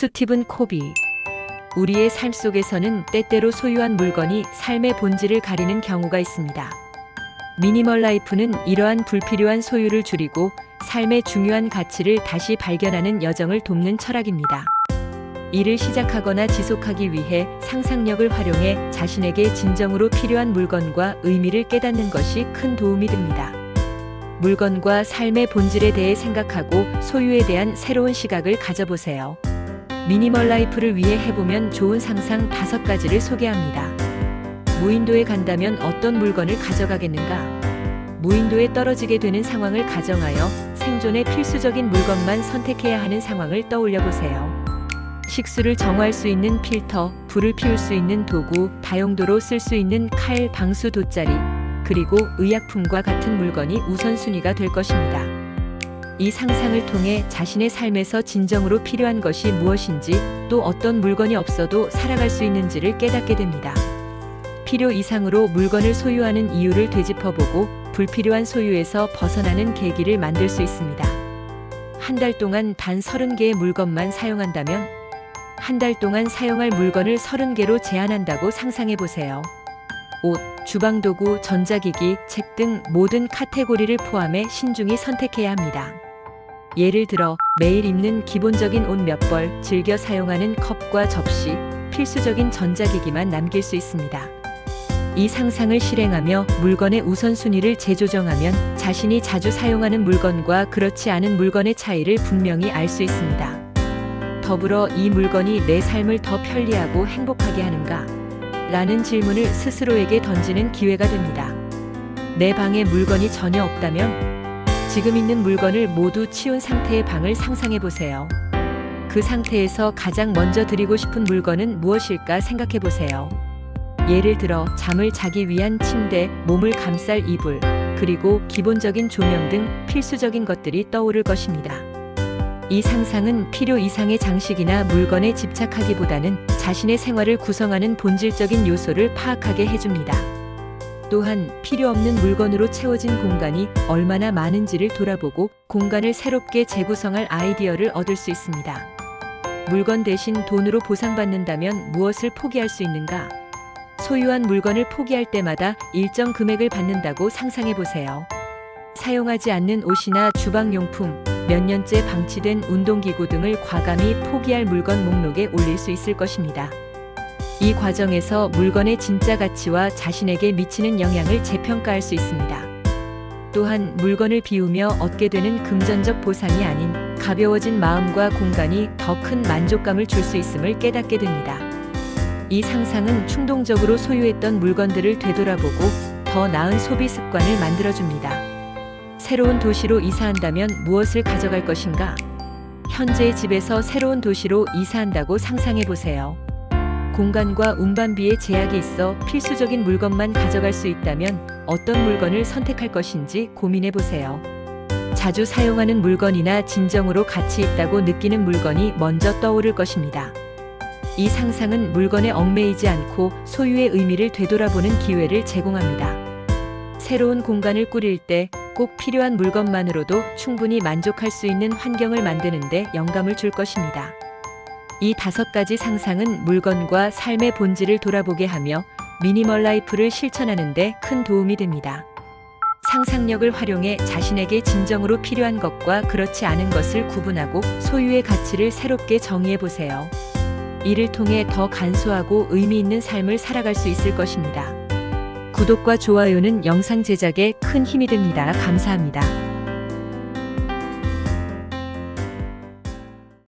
스티븐 코비. 우리의 삶 속에서는 때때로 소유한 물건이 삶의 본질을 가리는 경우가 있습니다. 미니멀 라이프는 이러한 불필요한 소유를 줄이고 삶의 중요한 가치를 다시 발견하는 여정을 돕는 철학입니다. 일을 시작하거나 지속하기 위해 상상력을 활용해 자신에게 진정으로 필요한 물건과 의미를 깨닫는 것이 큰 도움이 됩니다. 물건과 삶의 본질에 대해 생각하고 소유에 대한 새로운 시각을 가져보세요. 미니멀 라이프를 위해 해보면 좋은 상상 5가지를 소개합니다. 무인도에 간다면 어떤 물건을 가져가겠는가? 무인도에 떨어지게 되는 상황을 가정하여 생존에 필수적인 물건만 선택해야 하는 상황을 떠올려 보세요. 식수를 정화할 수 있는 필터, 불을 피울 수 있는 도구, 다용도로 쓸 수 있는 칼, 방수 돗자리, 그리고 의약품과 같은 물건이 우선순위가 될 것입니다. 이 상상을 통해 자신의 삶에서 진정으로 필요한 것이 무엇인지, 또 어떤 물건이 없어도 살아갈 수 있는지를 깨닫게 됩니다. 필요 이상으로 물건을 소유하는 이유를 되짚어보고 불필요한 소유에서 벗어나는 계기를 만들 수 있습니다. 한 달 동안 단 30개의 물건만 사용한다면, 한 달 동안 사용할 물건을 30개로 제한한다고 상상해보세요. 옷, 주방도구, 전자기기, 책 등 모든 카테고리를 포함해 신중히 선택해야 합니다. 예를 들어 매일 입는 기본적인 옷 몇 벌, 즐겨 사용하는 컵과 접시, 필수적인 전자기기만 남길 수 있습니다. 이 상상을 실행하며 물건의 우선순위를 재조정하면 자신이 자주 사용하는 물건과 그렇지 않은 물건의 차이를 분명히 알 수 있습니다. 더불어 이 물건이 내 삶을 더 편리하고 행복하게 하는가? 라는 질문을 스스로에게 던지는 기회가 됩니다. 내 방에 물건이 전혀 없다면 지금 있는 물건을 모두 치운 상태의 방을 상상해 보세요. 그 상태에서 가장 먼저 드리고 싶은 물건은 무엇일까 생각해 보세요. 예를 들어 잠을 자기 위한 침대, 몸을 감쌀 이불, 그리고 기본적인 조명 등 필수적인 것들이 떠오를 것입니다. 이 상상은 필요 이상의 장식이나 물건에 집착하기보다는 자신의 생활을 구성하는 본질적인 요소를 파악하게 해줍니다. 또한 필요 없는 물건으로 채워진 공간이 얼마나 많은지를 돌아보고 공간을 새롭게 재구성할 아이디어를 얻을 수 있습니다. 물건 대신 돈으로 보상받는다면 무엇을 포기할 수 있는가? 소유한 물건을 포기할 때마다 일정 금액을 받는다고 상상해 보세요. 사용하지 않는 옷이나 주방용품, 몇 년째 방치된 운동기구 등을 과감히 포기할 물건 목록에 올릴 수 있을 것입니다. 이 과정에서 물건의 진짜 가치와 자신에게 미치는 영향을 재평가할 수 있습니다. 또한 물건을 비우며 얻게 되는 금전적 보상이 아닌 가벼워진 마음과 공간이 더 큰 만족감을 줄 수 있음을 깨닫게 됩니다. 이 상상은 충동적으로 소유했던 물건들을 되돌아보고 더 나은 소비 습관을 만들어줍니다. 새로운 도시로 이사한다면 무엇을 가져갈 것인가? 현재의 집에서 새로운 도시로 이사한다고 상상해보세요. 공간과 운반비에 제약이 있어 필수적인 물건만 가져갈 수 있다면 어떤 물건을 선택할 것인지 고민해보세요. 자주 사용하는 물건이나 진정으로 가치 있다고 느끼는 물건이 먼저 떠오를 것입니다. 이 상상은 물건에 얽매이지 않고 소유의 의미를 되돌아보는 기회를 제공합니다. 새로운 공간을 꾸릴 때 꼭 필요한 물건만으로도 충분히 만족할 수 있는 환경을 만드는 데 영감을 줄 것입니다. 이 5가지 상상은 물건과 삶의 본질을 돌아보게 하며 미니멀 라이프를 실천하는 데 큰 도움이 됩니다. 상상력을 활용해 자신에게 진정으로 필요한 것과 그렇지 않은 것을 구분하고 소유의 가치를 새롭게 정의해 보세요. 이를 통해 더 간소하고 의미 있는 삶을 살아갈 수 있을 것입니다. 구독과 좋아요는 영상 제작에 큰 힘이 됩니다. 감사합니다.